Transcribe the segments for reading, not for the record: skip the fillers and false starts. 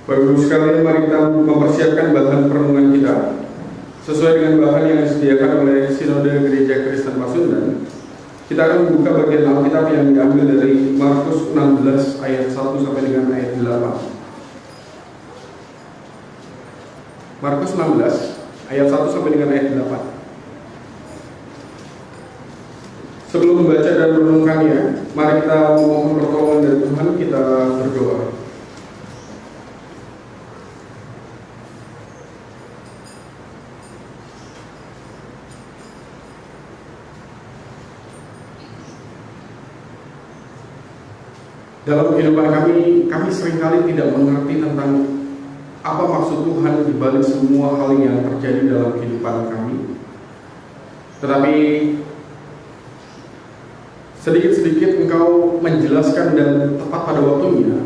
Bapak Ibu sekalian, mari kita mempersiapkan bahan perenungan kita sesuai dengan bahan yang disediakan oleh Sinode Gereja Kristen Pasundan. Kita akan membuka bagian Alkitab yang diambil dari Markus 16 ayat 1 sampai dengan ayat 8. Markus 16 ayat 1 sampai dengan ayat 8. Sebelum membaca dan merenungkannya, mari kita memohon pertolongan dari Tuhan. Kita berdoa. Dalam kehidupan kami seringkali tidak mengerti tentang apa maksud Tuhan di balik semua hal yang terjadi dalam kehidupan kami. Tetapi sedikit-sedikit Engkau menjelaskan dan tepat pada waktunya,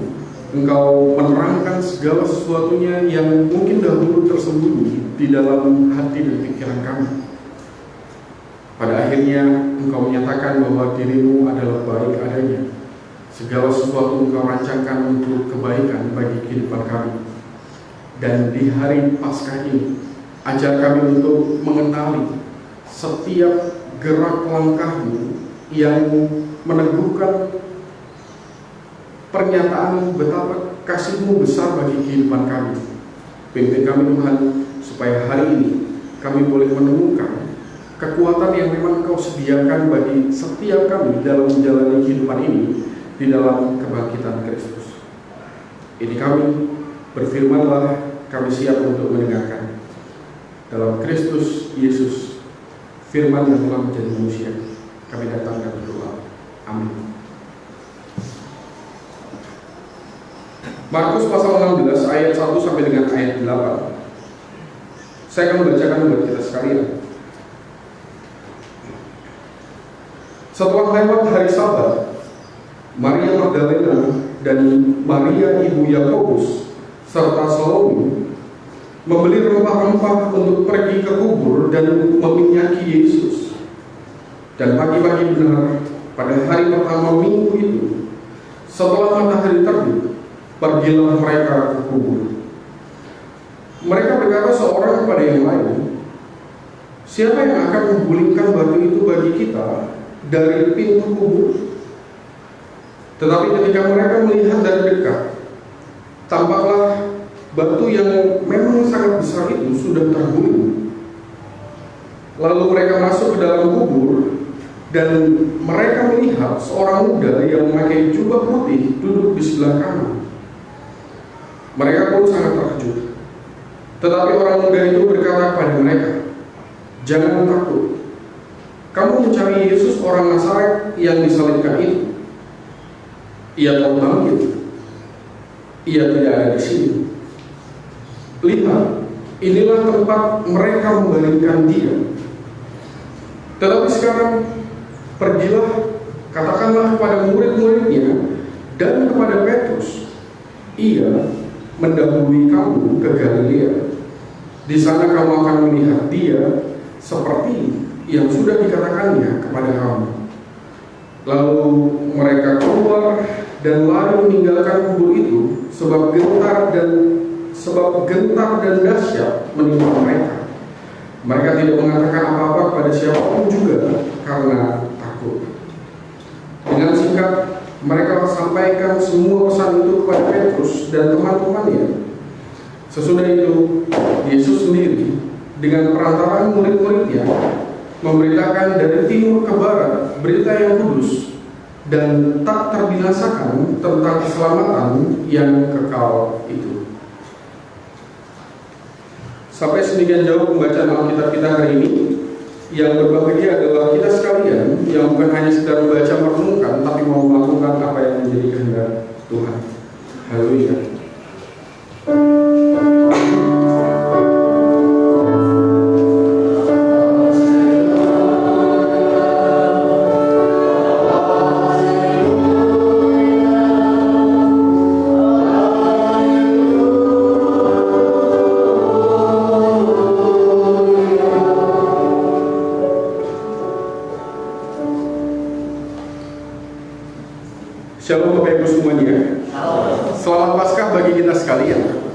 Engkau menerangkan segala sesuatunya yang mungkin dahulu tersembunyi di dalam hati dan pikiran kami. Pada akhirnya Engkau menyatakan bahwa dirimu adalah baik adanya. Segala sesuatu Engkau rancangkan untuk kebaikan bagi kehidupan kami. Dan di hari Paskah ini, ajar kami untuk mengenali setiap gerak langkah-Mu yang meneguhkan pernyataan betapa kasih-Mu besar bagi kehidupan kami. Pimpin kami Tuhan, supaya hari ini kami boleh menemukan kekuatan yang memang Engkau sediakan bagi setiap kami dalam menjalani kehidupan ini di dalam kebangkitan Kristus. Ini kami, berfirmanlah, kami siap untuk mendengarkan. Dalam Kristus Yesus, firman yang telah menjadi manusia, kami datang dan berdoa. Amin. Markus pasal 16 ayat 1 sampai dengan ayat 8. Saya akan membacakan buat kita sekalian. Setelah lewat hari Sabat, Maria Magdalena dan Maria ibu Yakobus serta Salome membeli rempah-rempah untuk pergi ke kubur dan meminyaki Yesus. Dan pagi-pagi benar pada hari pertama minggu itu, setelah matahari terbit, pergilah mereka ke kubur. Mereka berkata seorang kepada yang lain, "Siapa yang akan menggulingkan batu itu bagi kita dari pintu kubur?" Tetapi ketika mereka melihat dari dekat, tampaklah batu yang memang sangat besar itu sudah terguling. Lalu mereka masuk ke dalam kubur, dan mereka melihat seorang muda yang memakai jubah putih duduk di sebelah kanan. Mereka pun sangat terkejut. Tetapi orang muda itu berkata kepada mereka, "Jangan takut. Kamu mencari Yesus orang Nazaret yang disalibkan itu. Ia telah bangkit. Ia tidak ada di sini. Lihat, inilah tempat mereka membaringkan Dia. Tetapi sekarang pergilah, katakanlah kepada murid-muridnya dan kepada Petrus, Ia mendahului kamu ke Galilea. Di sana kamu akan melihat Dia seperti yang sudah dikatakannya kepada kamu." Lalu mereka keluar dan lari meninggalkan kubur itu, sebab gentar dan dahsyat menimpa mereka. Mereka tidak mengatakan apa-apa kepada siapapun juga karena takut. Dengan singkat mereka sampaikan semua pesan itu kepada Petrus dan teman-temannya. Sesudah itu Yesus sendiri dengan perantaraan murid-muridnya memberitakan dari timur ke barat berita yang kudus dan tak terbinasakan tentang keselamatan yang kekal itu. Sampai sedemikian jauh pembacaan Alkitab kita hari ini. Yang berbahagia adalah kita sekalian yang bukan hanya sekedar membaca merenungkan, tapi mau melakukan apa yang menjadi kehendak Tuhan. Haleluya. Shalom Bapak Ibu semuanya. Selamat Paskah bagi kita sekalian.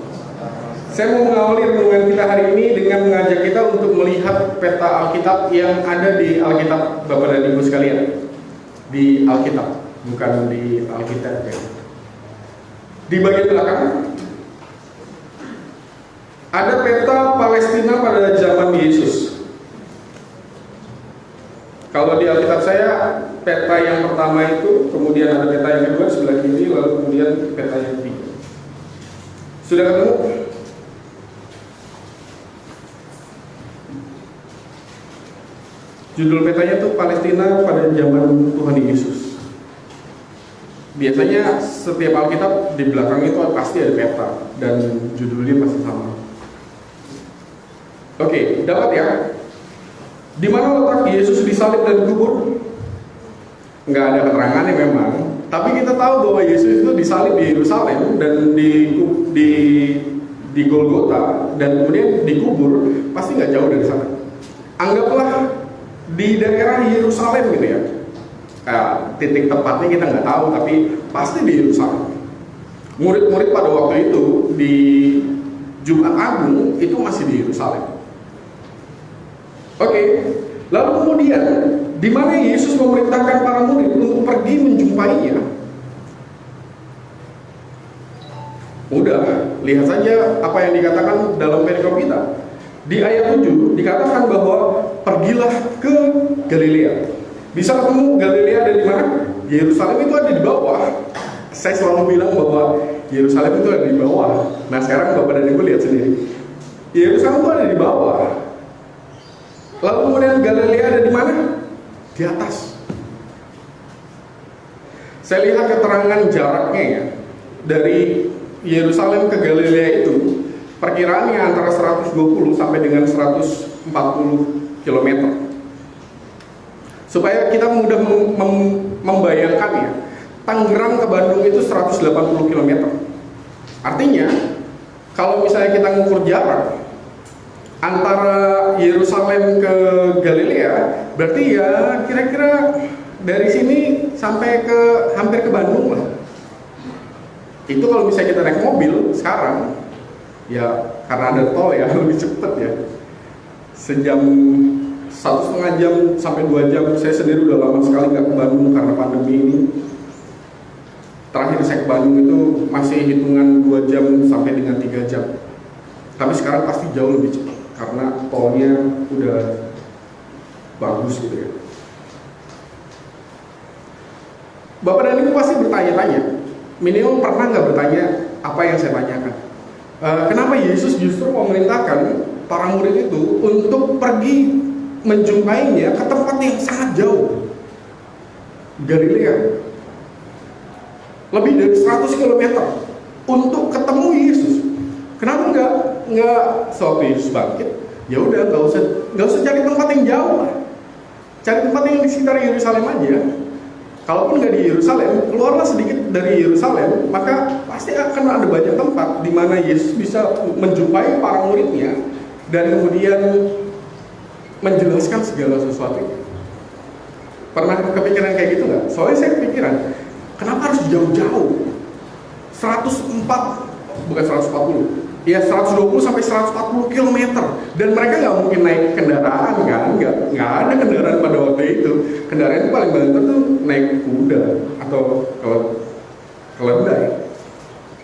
Saya mau mengawali renungan kita hari ini dengan mengajak kita untuk melihat peta Alkitab yang ada di Alkitab, Bapak dan Ibu sekalian. Di Alkitab, bukan di Alkitab ya. Di bagian belakang ada peta Palestina pada zaman Yesus. Kalau di Alkitab saya, peta yang pertama itu, kemudian ada peta yang kedua sebelah kiri, lalu kemudian peta yang ketiga. Sudah ketemu? Judul petanya itu Palestina pada zaman Tuhan Yesus. Biasanya setiap Alkitab di belakang itu pasti ada peta dan judulnya pasti sama. Oke, dapat ya? Di mana letak Yesus disalib dan dikubur? Nggak ada keterangannya memang. Tapi kita tahu bahwa Yesus itu disalib di Yerusalem dan di Golgota dan kemudian dikubur, pasti nggak jauh dari sana. Anggaplah di daerah Yerusalem gitu ya. Titik tepatnya kita nggak tahu, tapi pasti di Yerusalem. Murid-murid pada waktu itu di Jumat Agung itu masih di Yerusalem. Oke, lalu kemudian di mana Yesus memerintahkan para murid untuk pergi menjumpainya? Udah, lihat saja apa yang dikatakan dalam perikop kita. Di ayat 7 dikatakan bahwa pergilah ke Galilea. Bisa ketemu Galilea ada di mana? Yerusalem itu ada di bawah. Saya selalu bilang bahwa Yerusalem itu ada di bawah. Nah sekarang Bapak dan Ibu lihat sendiri. Yerusalem itu ada di bawah. Lalu kemudian Galilea ada di mana? Di atas. Saya lihat keterangan jaraknya ya. Dari Yerusalem ke Galilea itu perkiraannya antara 120 sampai dengan 140 km. Supaya kita mudah membayangkan ya, Tangerang ke Bandung itu 180 km. Artinya, kalau misalnya kita ngukur jarak antara Yerusalem ke Galilea, berarti ya kira-kira dari sini sampai ke hampir ke Bandung lah. Itu kalau misalnya kita naik mobil sekarang, ya karena ada tol ya lebih cepat ya. Sejam 1,5 jam sampai 2 jam. Saya sendiri udah lama sekali nggak ke Bandung karena pandemi ini. Terakhir saya ke Bandung itu masih hitungan 2 jam sampai dengan 3 jam. Tapi sekarang pasti jauh lebih cepat karena tolnya udah bagus gitu ya. Bapak dan Ibu pasti bertanya-tanya, minimal pernah nggak bertanya apa yang saya tanyakan? Kenapa Yesus justru memerintahkan para murid itu untuk pergi menjumpainya ke tempat yang sangat jauh, Galilea, lebih dari 100 km untuk ketemu Yesus? Kenapa nggak sewaktu Yesus bangkit? Ya udah nggak usah cari tempat yang jauh lah, cari tempat yang di sekitar Yerusalem aja. Kalaupun nggak di Yerusalem, keluarlah sedikit dari Yerusalem, maka pasti akan ada banyak tempat di mana Yesus bisa menjumpai para muridnya dan kemudian menjelaskan segala sesuatu. Pernah kepikiran kayak gitu nggak? Soalnya saya kepikiran, kenapa harus jauh-jauh? 120 sampai 140 km, dan mereka nggak mungkin naik kendaraan kan? Nggak ada kendaraan pada waktu itu. Kendaraan itu paling banter tuh naik kuda atau keledai.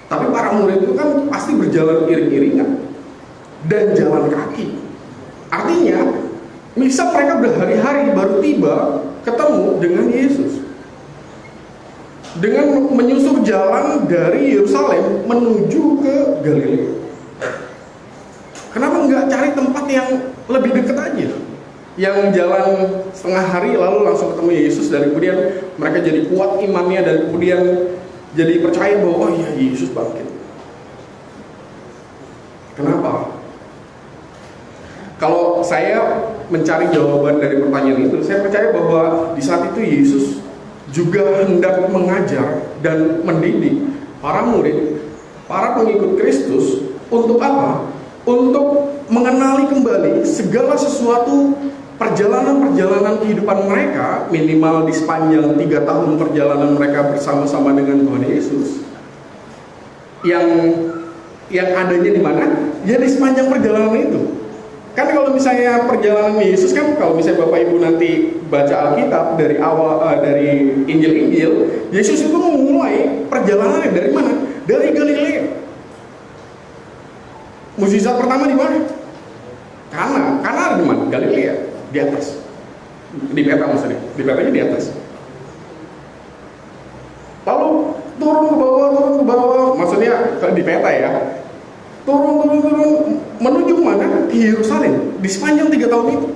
Tapi para murid itu kan pasti berjalan iring-iringan dan jalan kaki. Artinya, bisa mereka berhari-hari baru tiba ketemu dengan Yesus. Dengan menyusur jalan dari Yerusalem menuju ke Galilea. Kenapa nggak cari tempat yang lebih dekat aja? Yang jalan setengah hari lalu langsung ketemu Yesus, dan kemudian mereka jadi kuat imannya dan kemudian jadi percaya bahwa oh iya Yesus bangkit. Kenapa? Kalau saya mencari jawaban dari pertanyaan itu, saya percaya bahwa di saat itu Yesus juga hendak mengajar dan mendidik para murid, para pengikut Kristus untuk apa? Untuk mengenali kembali segala sesuatu perjalanan-perjalanan kehidupan mereka, minimal di sepanjang 3 tahun perjalanan mereka bersama-sama dengan Tuhan Yesus, yang yang adanya di mana? Ya di sepanjang perjalanan itu. Kan kalau misalnya perjalanan Yesus kan, kalau misalnya Bapak Ibu nanti baca Alkitab dari awal, dari Injil-Injil, Yesus itu memulai perjalanannya dari mana? Dari Galilea. Mukjizat pertama di mana? Kana ada di mana? Galilea, di atas. Di peta maksudnya, di petanya di atas. Lalu turun ke bawah, maksudnya di peta ya. Turun menuju mana? Ke Yerusalem di sepanjang 3 tahun itu.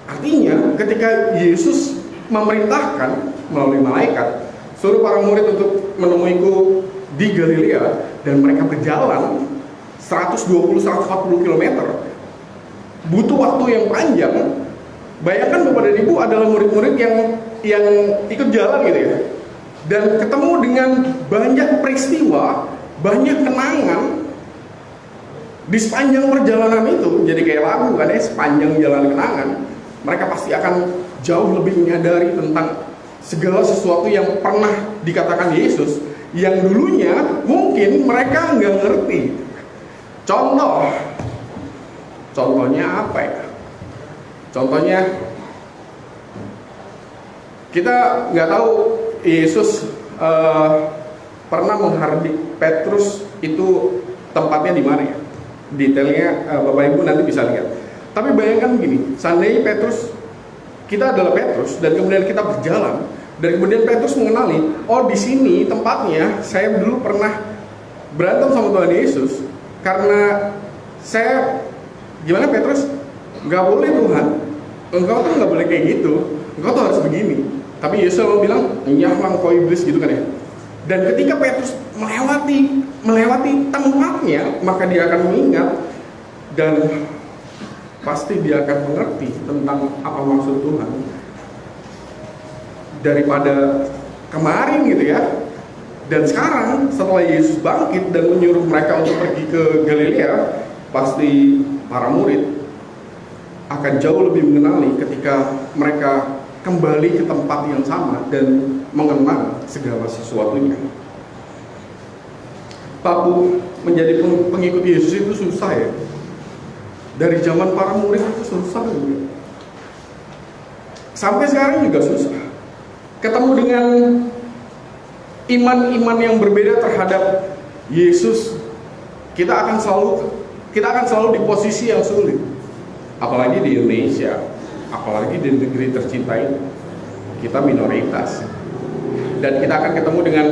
Artinya ketika Yesus memerintahkan melalui malaikat, suruh para murid untuk menemuiku di Galilea, dan mereka berjalan 120-140 km, butuh waktu yang panjang. Bayangkan Bapak dan Ibu adalah murid-murid yang ikut jalan gitu ya, dan ketemu dengan banyak peristiwa, banyak kenangan di sepanjang perjalanan itu. Jadi kayak lagu kan ya, sepanjang jalan kenangan, mereka pasti akan jauh lebih menyadari tentang segala sesuatu yang pernah dikatakan Yesus, yang dulunya mungkin mereka nggak ngerti. Contohnya apa ya? Contohnya kita nggak tahu Yesus pernah menghardik Petrus itu tempatnya di mana ya? Detailnya Bapak Ibu nanti bisa lihat. Tapi bayangkan begini, seandainya Petrus, kita adalah Petrus, dan kemudian kita berjalan, dan kemudian Petrus mengenali, oh di sini tempatnya saya dulu pernah berantem sama Tuhan Yesus, karena saya, gimana Petrus? Nggak boleh Tuhan, engkau tuh nggak boleh kayak gitu, engkau tuh harus begini. Tapi Yesus selalu bilang, nyahlang kau iblis gitu kan ya. Dan ketika Petrus melewati tempatnya, maka dia akan mengingat, dan pasti dia akan mengerti tentang apa maksud Tuhan. Daripada kemarin gitu ya. Dan sekarang setelah Yesus bangkit dan menyuruh mereka untuk pergi ke Galilea, pasti para murid akan jauh lebih mengenali ketika mereka kembali ke tempat yang sama dan mengenal segala sesuatunya. Papu menjadi pengikut Yesus itu susah ya. Dari zaman para murid itu susah juga. Sampai sekarang juga susah. Ketemu dengan iman-iman yang berbeda terhadap Yesus, kita akan selalu di posisi yang sulit. Apalagi di Indonesia, apalagi di negeri tercinta ini, kita minoritas. Dan kita akan ketemu dengan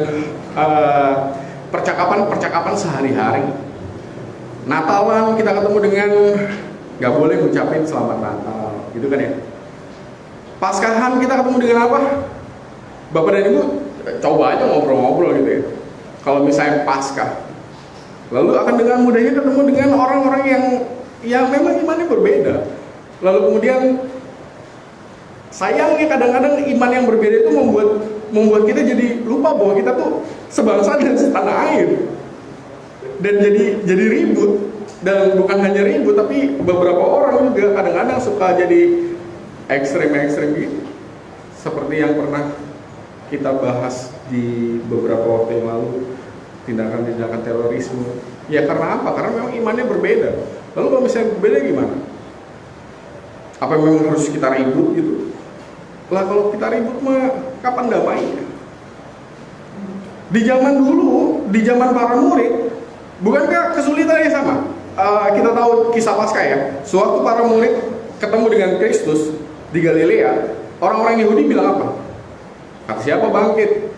percakapan sehari-hari. Natalan kita ketemu dengan nggak boleh ngucapin selamat Natal, gitu kan ya. Paskahan kita ketemu dengan apa? Bapak dan Ibu coba aja ngobrol-ngobrol gitu ya. Kalau misalnya Paskah, lalu akan dengan mudahnya ketemu dengan orang-orang yang memang imannya berbeda. Lalu kemudian sayangnya kadang-kadang iman yang berbeda itu membuat kita jadi lupa bahwa kita tuh sebangsa dan setanah air. Dan jadi ribut, dan bukan hanya ribut, tapi beberapa orang juga kadang-kadang suka jadi ekstrem gitu, seperti yang pernah kita bahas di beberapa waktu yang lalu, tindakan-tindakan terorisme. Ya karena apa? Karena memang imannya berbeda. Lalu kalau misalnya berbeda gimana? Apa memang harus kita ribut gitu? Lah kalau kita ribut mah kapan damainya? Di zaman dulu, di zaman para murid, bukankah kesulitannya sama? Kita tahu kisah Paskah ya. Sewaktu para murid ketemu dengan Kristus di Galilea, orang-orang Yahudi bilang apa? Kata siapa bangkit?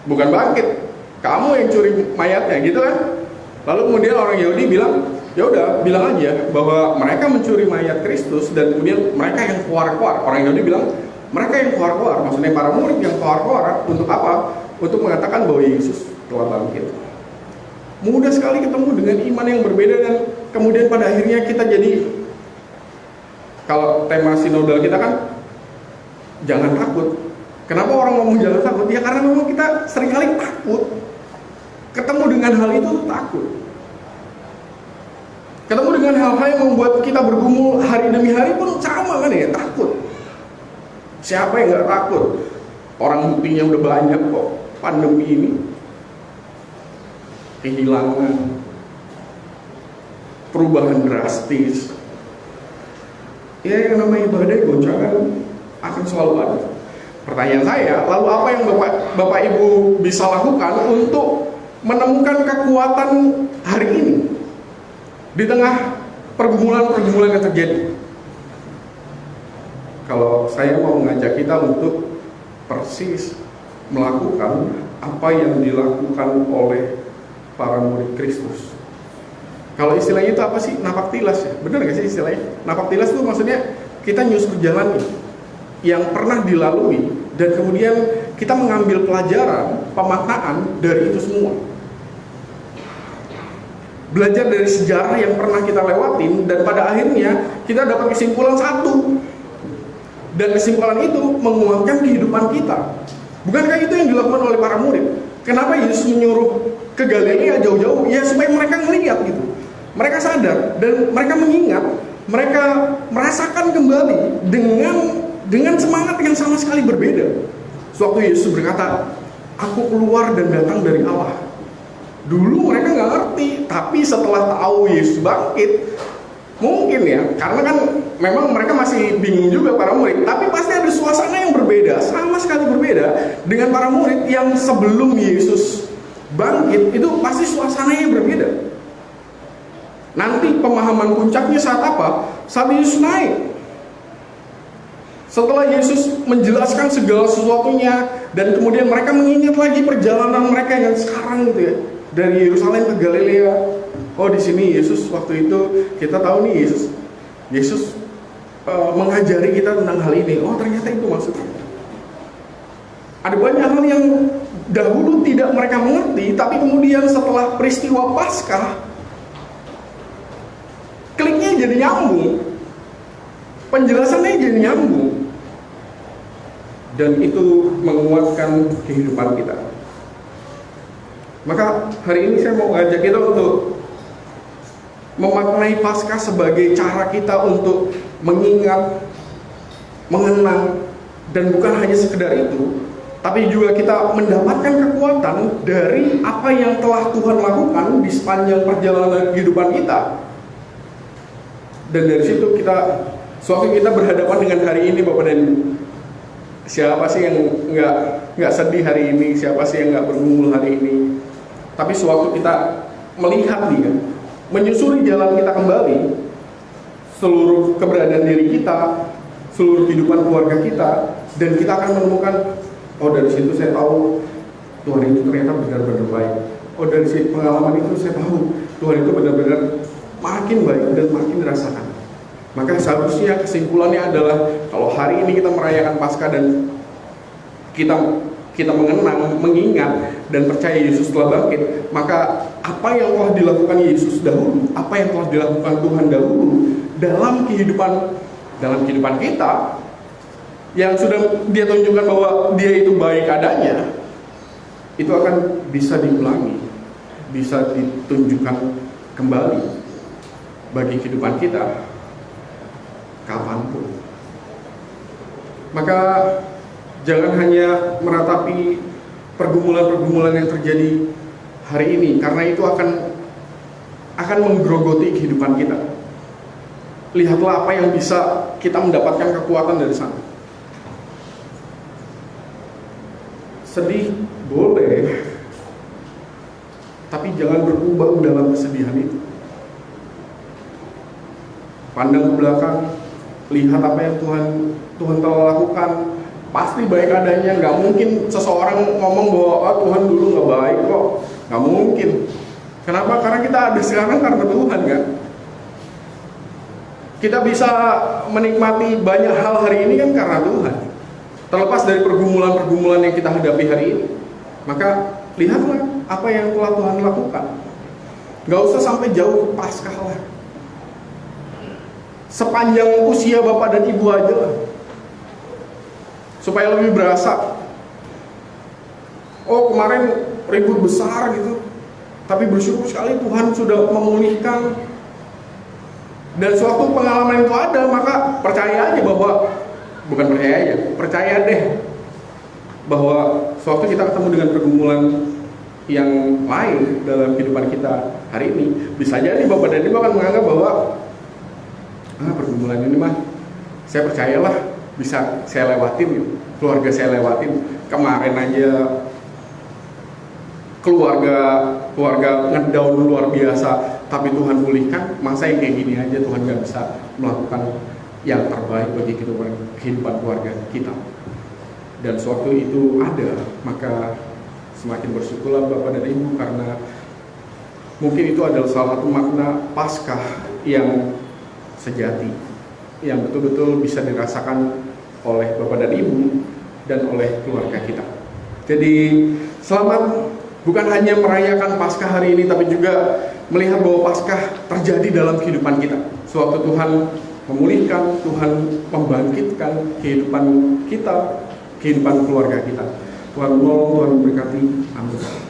Bukan bangkit, kamu yang curi mayatnya, gitu kan? Lalu kemudian orang Yahudi bilang, ya udah, bilang aja bahwa mereka mencuri mayat Kristus, dan kemudian mereka yang keluar-keluar. Orang Yahudi bilang, mereka yang keluar-keluar, maksudnya para murid yang keluar-keluar untuk apa? Untuk mengatakan bahwa Yesus telah bangkit. Mudah sekali ketemu dengan iman yang berbeda, dan kemudian pada akhirnya kita jadi, kalau tema sinodal kita kan jangan takut. Kenapa orang ngomong jangan takut? Ya karena memang kita seringkali takut. Ketemu dengan hal itu takut. Ketemu dengan hal-hal yang membuat kita bergumul hari demi hari pun sama kan ya, takut. Siapa yang gak takut? Orang buktinya udah banyak kok pandemi ini. kehilangan, perubahan drastis. Ya, yang namanya badai goncangan akan selalu ada. Pertanyaan saya, lalu apa yang Bapak Ibu bisa lakukan untuk menemukan kekuatan hari ini di tengah pergumulan-pergumulan yang terjadi? Kalau saya mau mengajak kita untuk persis melakukan apa yang dilakukan oleh para murid Kristus. Kalau istilahnya itu apa sih? Napak tilas ya? Benar nggak sih istilahnya? Napak tilas itu maksudnya kita nyusur jalan yang pernah dilalui dan kemudian kita mengambil pelajaran, pemaknaan dari itu semua. Belajar dari sejarah yang pernah kita lewatin dan pada akhirnya kita dapat kesimpulan satu. Dan kesimpulan itu menguatkan kehidupan kita. Bukankah itu yang dilakukan oleh para murid? Kenapa Yesus menyuruh ke Galilea jauh-jauh? Ya supaya mereka melihat gitu. Mereka sadar dan mereka mengingat, mereka merasakan kembali dengan semangat yang sama sekali berbeda. Sewaktu Yesus berkata, "Aku keluar dan datang dari Allah." Dulu mereka nggak ngerti, tapi setelah tahu Yesus bangkit, mungkin ya, karena kan memang mereka masih bingung juga para murid, tapi pasti ada suasana yang berbeda, sama sekali berbeda dengan para murid yang sebelum Yesus bangkit, itu pasti suasananya berbeda. Nanti pemahaman puncaknya saat apa? Saat Yesus naik. Setelah Yesus menjelaskan segala sesuatunya dan kemudian mereka mengingat lagi perjalanan mereka yang sekarang gitu ya, dari Yerusalem ke Galilea. Oh, di sini Yesus waktu itu kita tahu nih Yesus mengajari kita tentang hal ini. Oh, ternyata itu maksudnya. Ada banyak hal yang dahulu tidak mereka mengerti, tapi kemudian setelah peristiwa Paskah, kliknya jadi nyambung, penjelasannya jadi nyambung, dan itu menguatkan kehidupan kita. Maka hari ini saya mau ngajak kita untuk memaknai Paskah sebagai cara kita untuk mengingat, mengenang, dan bukan hanya sekedar itu, tapi juga kita mendapatkan kekuatan dari apa yang telah Tuhan lakukan di sepanjang perjalanan kehidupan kita. Dan dari situ sewaktu kita berhadapan dengan hari ini, Bapak dan Ibu, siapa sih yang nggak sedih hari ini? Siapa sih yang nggak bergumul hari ini? Tapi sewaktu kita melihat dia, menyusuri jalan kita kembali, seluruh keberadaan diri kita, seluruh kehidupan keluarga kita, dan kita akan menemukan, oh dari situ saya tahu Tuhan itu ternyata benar-benar baik. Oh dari pengalaman itu saya tahu Tuhan itu benar-benar makin baik dan makin dirasakan. Maka seharusnya kesimpulannya adalah kalau hari ini kita merayakan Paskah dan kita mengenang, mengingat, dan percaya Yesus telah bangkit, maka apa yang telah dilakukan Yesus dahulu, apa yang telah dilakukan Tuhan dahulu dalam kehidupan kita, yang sudah Dia tunjukkan bahwa Dia itu baik adanya, itu akan bisa diulangi, bisa ditunjukkan kembali bagi kehidupan kita kapanpun. Maka jangan hanya meratapi pergumulan-pergumulan yang terjadi hari ini, karena itu akan menggerogoti kehidupan kita. Lihatlah apa yang bisa kita mendapatkan kekuatan dari sana. Sedih boleh, tapi jangan berkubang dalam kesedihan itu. Pandang ke belakang, lihat apa yang Tuhan telah lakukan. Pasti baik adanya. Nggak mungkin seseorang ngomong bahwa Tuhan dulu nggak baik kok. Nggak mungkin. Kenapa? Karena kita ada sekarang karena Tuhan kan. Kita bisa menikmati banyak hal hari ini kan karena Tuhan. Terlepas dari pergumulan-pergumulan yang kita hadapi hari ini, maka lihatlah apa yang telah Tuhan lakukan. Nggak usah sampai jauh ke Paskah lah. Sepanjang usia Bapak dan Ibu aja lah, supaya lebih berasa. Oh kemarin ribut besar gitu, tapi bersyukur sekali Tuhan sudah memulihkan. Dan suatu pengalaman itu ada, maka percaya aja bahwa, bukan percaya aja, percaya deh bahwa suatu kita ketemu dengan pergumulan yang lain dalam kehidupan kita hari ini. Bisa jadi Bapak dan Ibu akan menganggap bahwa pergumulan ini mah saya percayalah bisa saya lewatin gitu. Keluarga saya lewatin. Kemarin aja keluarga ngedown luar biasa, tapi Tuhan pulihkan. Masa yang kayak gini aja Tuhan gak bisa melakukan yang terbaik bagi kehidupan keluarga kita. Dan sewaktu itu ada, maka semakin bersyukurlah Bapak dan Ibu, karena mungkin itu adalah salah satu makna Paskah yang sejati, yang betul-betul bisa dirasakan oleh Bapak dan Ibu dan oleh keluarga kita. Jadi selamat bukan hanya merayakan Paskah hari ini, tapi juga melihat bahwa Paskah terjadi dalam kehidupan kita. Sewaktu Tuhan memulihkan, Tuhan membangkitkan kehidupan kita, kehidupan keluarga kita. Tuhan menolong, Tuhan memberkati. Amin.